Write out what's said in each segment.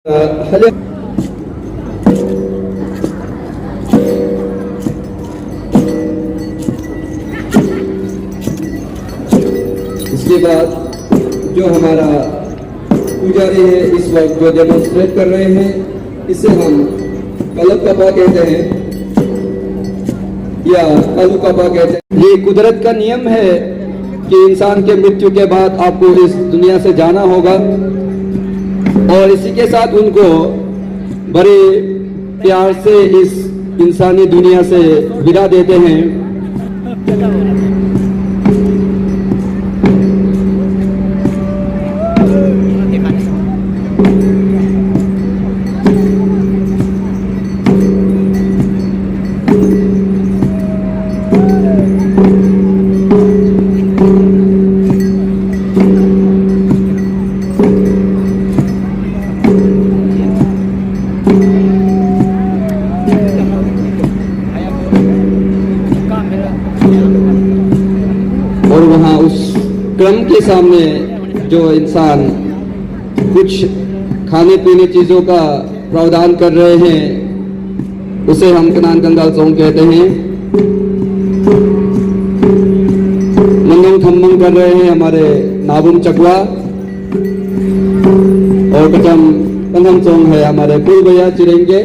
Hello. इसके बाद जो हमारा पुजारी है इस वक्त जो डेमोन्स्ट्रेट कर रहे हैं, इसे हम कलब कपा कहते हैं या कलू कपा कहते हैं। ये कुदरत का नियम है कि इंसान के मृत्यु के बाद आपको इस दुनिया से जाना होगा, और इसी के साथ उनको बड़े प्यार से इस इंसानी दुनिया से विदा देते हैं। और वहाँ उस क्रम के सामने जो इंसान कुछ खाने पीने चीज़ों का प्रावधान कर रहे हैं, उसे हम कनान कंगाल सोंग कहते हैं। मंगम थम्मंग कर रहे हैं हमारे नाबुम चकवा, और कचम कंधम सोंग है हमारे पुल भैया चिरेंगे,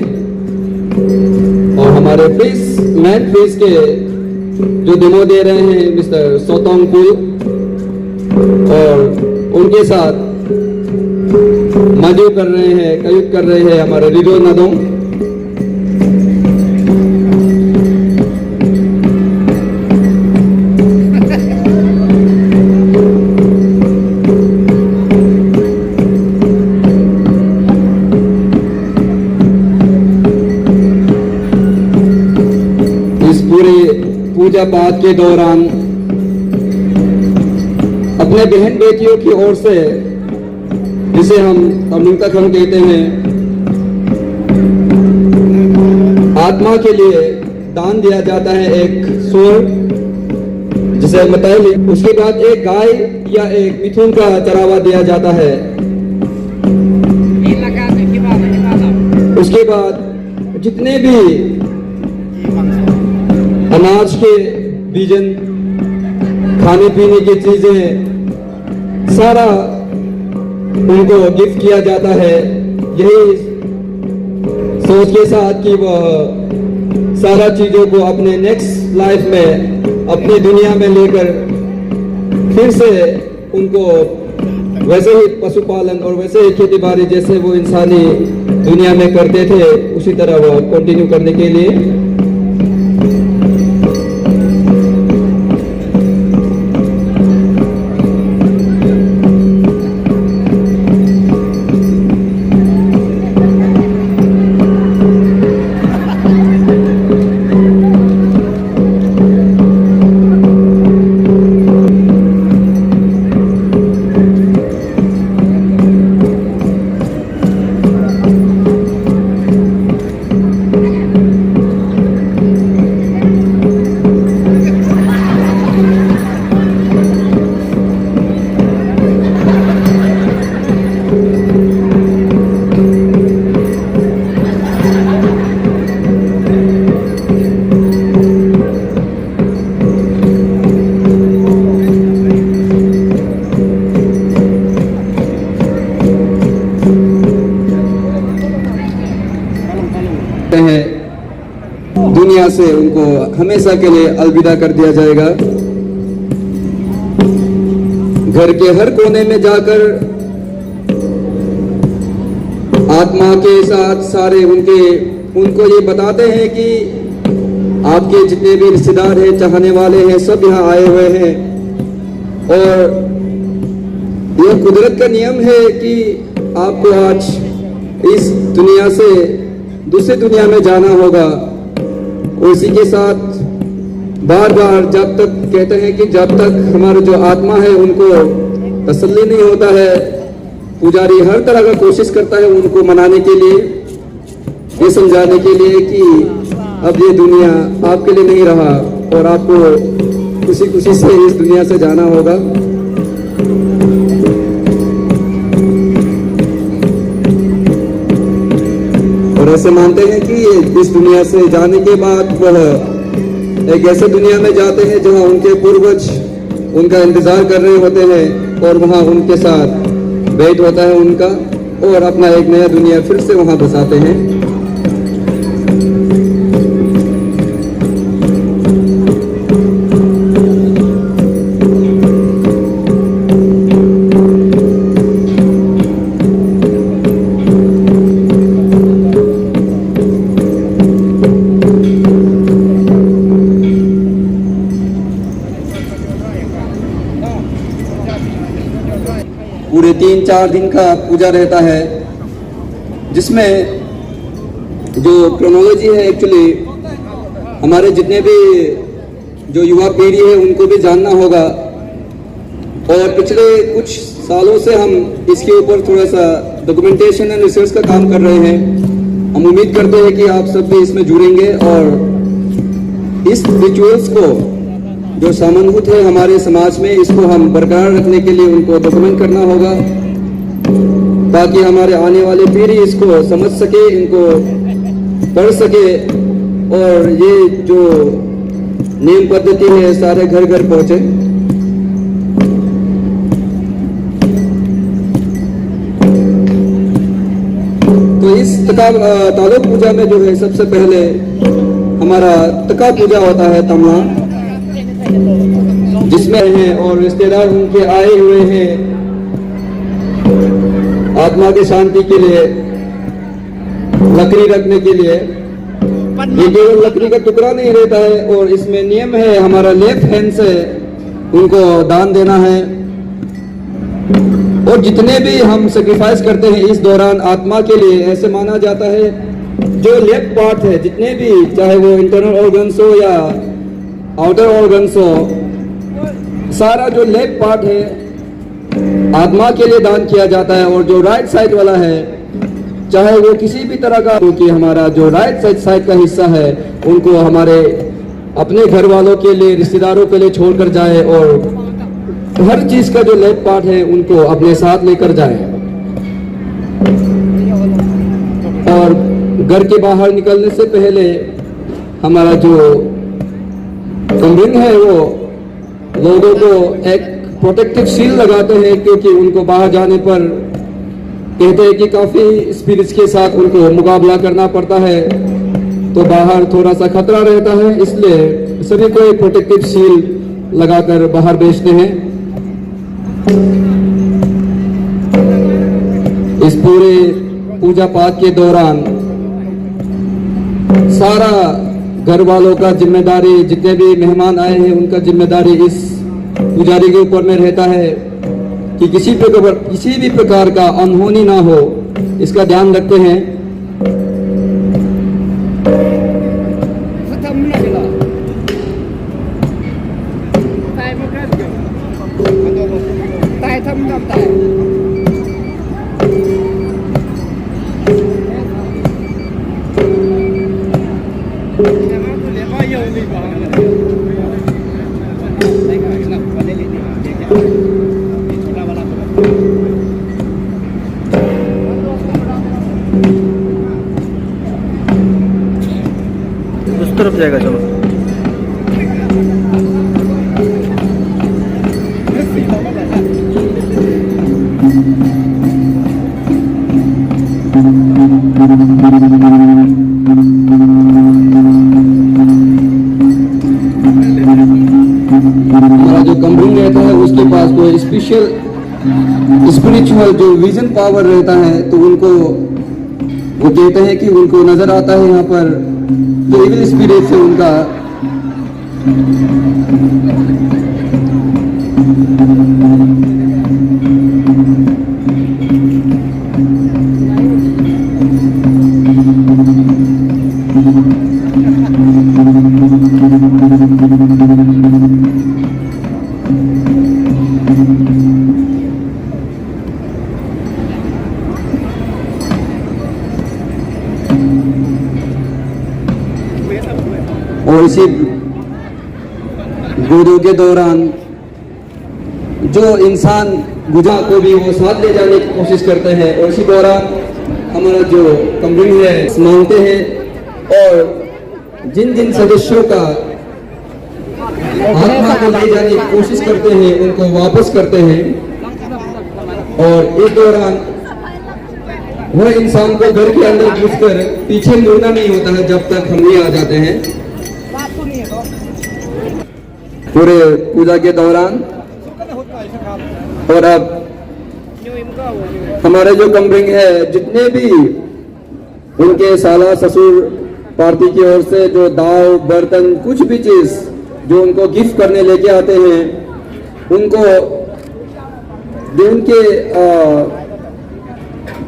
और हमारे प्लीज मैन प्लीज के जो डेमो दे रहे हैं मिस्टर सोतोंग पुल, और उनके साथ मजू कर रहे हैं, कयुत कर रहे हैं हमारे रिडो नदों। इस पूरे पूजा पाठ के दौरान अपने बहन बेटियों की ओर से, जिसे हम तमिलकम कहते हैं, आत्मा के लिए दान दिया जाता है एक सूर, जिसे बताइए। उसके बाद एक गाय या एक मिथुन का चरावा दिया जाता है। उसके बाद जितने भी अनाज के बीजन, खाने पीने की चीजें, सारा उनको गिफ्ट किया जाता है, यही सोच के साथ कि वह सारा चीजों को अपने नेक्स्ट लाइफ में, अपनी दुनिया में लेकर फिर से उनको वैसे ही पशुपालन और वैसे ही खेती बाड़ी जैसे वो इंसानी दुनिया में करते थे, उसी तरह वो कंटिन्यू करने के लिए। दुनिया से उनको हमेशा के लिए अलविदा कर दिया जाएगा। घर के हर कोने में जाकर आत्मा के साथ सारे उनको ये बताते हैं कि आपके जितने भी रिश्तेदार हैं, चाहने वाले हैं, सब यहाँ आए हुए हैं, और यह कुदरत का नियम है कि आपको आज इस दुनिया से दूसरी दुनिया में जाना होगा। और इसी के साथ बार बार जब तक कहते हैं कि जब तक हमारा जो आत्मा है उनको तसल्ली नहीं होता है, पुजारी हर तरह का कोशिश करता है उनको मनाने के लिए, ये समझाने के लिए कि अब ये दुनिया आपके लिए नहीं रहा और आपको खुशी खुशी से इस दुनिया से जाना होगा। और ऐसे मानते हैं कि इस दुनिया से जाने के बाद वह एक ऐसे दुनिया में जाते हैं जहां उनके पूर्वज उनका इंतजार कर रहे होते हैं और वहां उनके साथ भेंट होता है उनका, और अपना एक नया दुनिया फिर से वहां बसाते हैं। पूरे 3-4 दिन का पूजा रहता है, जिसमें जो क्रोनोलॉजी है एक्चुअली हमारे जितने भी जो युवा पीढ़ी है उनको भी जानना होगा। और पिछले कुछ सालों से हम इसके ऊपर थोड़ा सा डॉक्यूमेंटेशन एंड रिसर्च का काम कर रहे हैं। हम उम्मीद करते हैं कि आप सब भी इसमें जुड़ेंगे और इस रिचुअल्स को जो सामंजस्य है हमारे समाज में, इसको हम बरकरार रखने के लिए उनको डॉक्यूमेंट करना होगा, ताकि हमारे आने वाली पीढ़ी इसको समझ सके, इनको पढ़ सके और ये जो नियम पद्धति है सारे घर घर पहुंचे। तो इस तालुक पूजा में जो है सबसे पहले हमारा तका पूजा होता है तमला, जिसमें हैं और रिश्तेदार उनके आए हुए हैं आत्मा की शांति के लिए, लकड़ी रखने के लिए। ये केवल लकड़ी का टुकड़ा नहीं रहता है और इसमें नियम है, हमारा लेफ्ट हैंड से उनको दान देना है। और जितने भी हम सेक्रीफाइस करते हैं इस दौरान आत्मा के लिए, ऐसे माना जाता है जो लेफ्ट पार्ट है, जितने भी, चाहे वो इंटरनल ऑर्गन्स हो या आउटर ऑर्गन्स हो, सारा जो लेफ्ट पार्ट है आत्मा के लिए दान किया जाता है। और जो राइट साइड वाला है, चाहे वो किसी भी तरह का, क्योंकि हमारा जो राइट साइड का हिस्सा है उनको हमारे अपने घर वालों के लिए, रिश्तेदारों के लिए छोड़कर जाए, और हर चीज का जो लेफ्ट पार्ट है उनको अपने साथ लेकर जाए। और घर के बाहर निकलने से पहले हमारा जो कमरिंग है वो लोगों को एक प्रोटेक्टिव शील्ड लगाते हैं, क्योंकि उनको बाहर जाने पर कहते हैं कि काफी स्पिरिट्स के साथ उनको मुकाबला करना पड़ता है, तो बाहर थोड़ा सा खतरा रहता है, इसलिए सभी को एक प्रोटेक्टिव शील्ड लगाकर बाहर भेजते हैं। इस पूरे पूजा पाठ के दौरान सारा घर वालों का जिम्मेदारी, जितने भी मेहमान आए हैं उनका जिम्मेदारी इस पुजारी के ऊपर में रहता है कि किसी भी प्रकार का अनहोनी ना हो, इसका ध्यान रखते हैं। उस तरफ जाएगा, चलो। हमारा जो कमरिंग रहता है उसके पास कोई स्पेशल स्पिरिचुअल जो विजन पावर रहता है, तो उनको वो कहते हैं कि उनको नजर आता है यहाँ पर जो इविल स्पिरिट है उनका। और इसी गुरु के दौरान जो इंसान गुजा को भी वो साथ ले जाने की कोशिश करते हैं, और इसी दौरान हमारा जो कमरिंग है मांगते हैं और जिन जिन सदस्यों का आत्मा को ले जाने की कोशिश करते हैं उनको वापस करते हैं। और इस दौरान वह इंसान को घर के अंदर घुसकर पीछे मुड़ना नहीं होता है जब तक हम नहीं आ जाते हैं। पूरे पूजा के दौरान और अब हमारे जो कमरिंग है जितने भी उनके साला ससुर पार्टी की ओर से जो दाव बर्तन कुछ भी चीज जो उनको गिफ्ट करने लेके आते हैं उनको जो उनके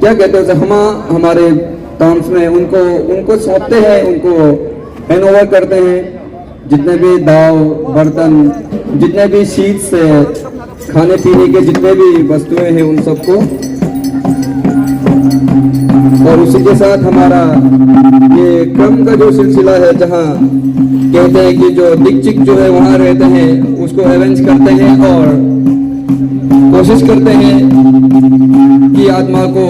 क्या कहते हैं हम हमारे टर्म्स में उनको सौंपते हैं, उनको हैंड ओवर करते हैं। जितने भी दाव बर्तन जितने भी शीट्स है खाने पीने के जितने भी वस्तुएं हैं उन सबको, और उसी के साथ हमारा ये क्रम का जो सिलसिला है जहाँ कहते हैं कि जो दिक्चिक जो है वहाँ रहते हैं उसको अरेंज करते हैं और कोशिश करते हैं कि आत्मा को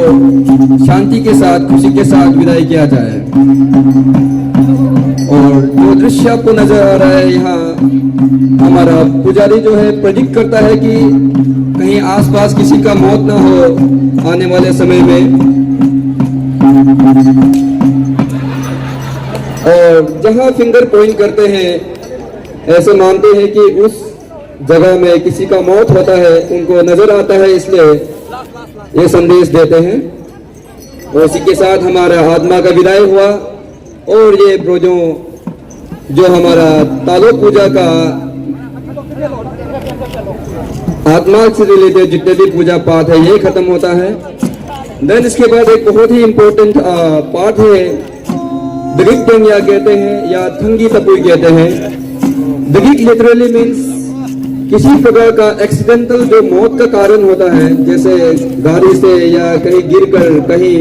शांति के साथ खुशी के साथ विदाई किया जाए। और जो दृश्य आपको नजर आ रहा है यहाँ हमारा पुजारी जो है प्रेडिक्ट करता है कि कहीं आसपास किसी का मौत ना हो आने वाले समय में। और जहाँ फिंगर पॉइंट करते हैं ऐसे मानते हैं कि उस जगह में किसी का मौत होता है उनको नजर आता है, इसलिए ये संदेश देते हैं। और इसी के साथ हमारा आत्मा का विदाई हुआ। और ये ब्रोजों जो हमारा तालो पूजा का आत्मा से रिलेटेड जितने भी पूजा पाठ है ये खत्म होता है। देन इसके बाद एक बहुत ही इंपॉर्टेंट पार्ट है दगिक टंगिया कहते हैं या थंगी तपुई कहते हैं। दगिक लिटरली मीन्स किसी प्रकार का एक्सीडेंटल जो मौत का कारण होता है, जैसे गाड़ी से या कहीं गिरकर कहीं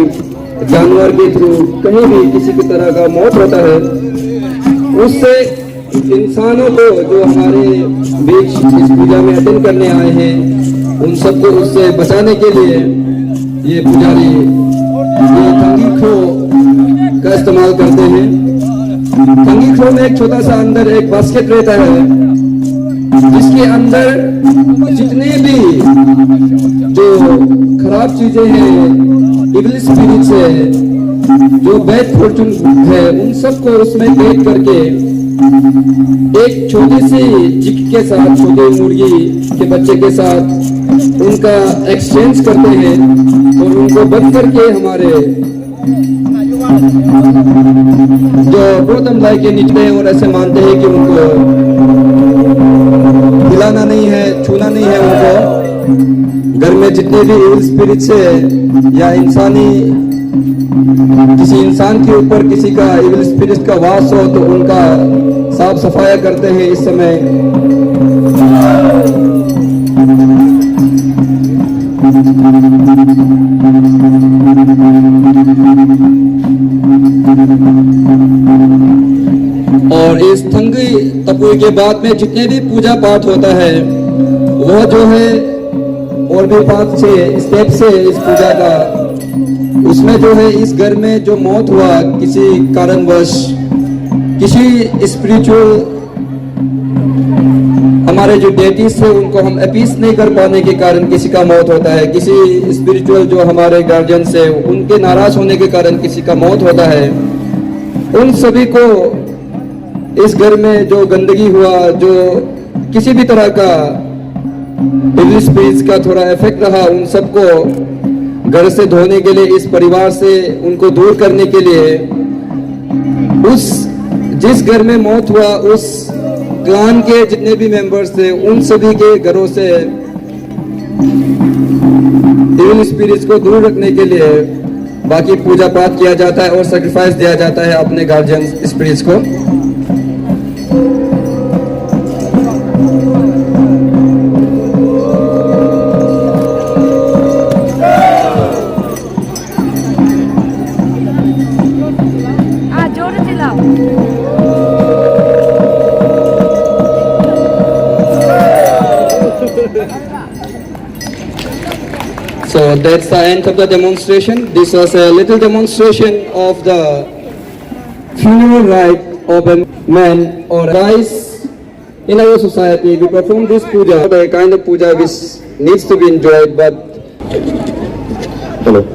जानवर के थ्रू कहीं भी किसी भी तरह का मौत होता है, उससे इंसानों को जो हमारे बीच इस पूजा में अटेंड करने आए हैं उन सबको उससे बचाने के लिए ये पुजारी ये थंगी खो का इस्तेमाल करते हैं। थंगी खो में एक छोटा सा अंदर एक बास्केट रहता है जिसके अंदर जितने भी जो खराब चीजें हैं इविल स्पिरिट्स है जो बैड फॉर्चून है उन सबको उसमें पैक करके एक छोटी सी चिक के साथ छोटे मुर्गी के बच्चे के साथ उनका एक्सचेंज करते हैं और उनको बंद करके हमारे जो गौतम लाई के निकले हैं और ऐसे मानते हैं कि उनको हिलाना नहीं है, छूना नहीं है। उनको घर में जितने भी इविल स्पिरिट्स है या इंसानी किसी इंसान के ऊपर किसी का इविल स्पिरिट का वास हो तो उनका साफ सफाया करते हैं इस समय। और इस थंगी तपुई के बाद में जितने भी पूजा पाठ होता है वह जो है और भी 5-6 स्टेप से इस पूजा का, उसमें जो है इस घर में जो मौत हुआ किसी कारणवश किसी स्पिरिचुअल हमारे जो डेटीज थे उनको हम अपीस नहीं कर पाने के कारण किसी का मौत होता है, किसी स्पिरिचुअल जो हमारे गार्जियन से उनके नाराज होने के कारण किसी का मौत होता है, उन सभी को इस घर में जो गंदगी हुआ जो किसी भी तरह का इविल स्पिरिट्स का थोड़ा इफेक्ट रहा उन सबको घर से धोने के लिए इस परिवार से उनको दूर करने के लिए उस जिस घर में मौत हुआ उस क्लान के जितने भी मेंबर्स थे उन सभी के घरों से इविल स्पिरिट्स को दूर रखने के लिए बाकी पूजा पाठ किया जाता है और सैक्रिफाइस दिया जाता है अपने गार्जियन स्पिरिट्स को। So that's the end of the demonstration. This was a little demonstration of the funeral rite of a man or a vice in our society. We perform this puja, the kind of puja which needs to be enjoyed, but Hello.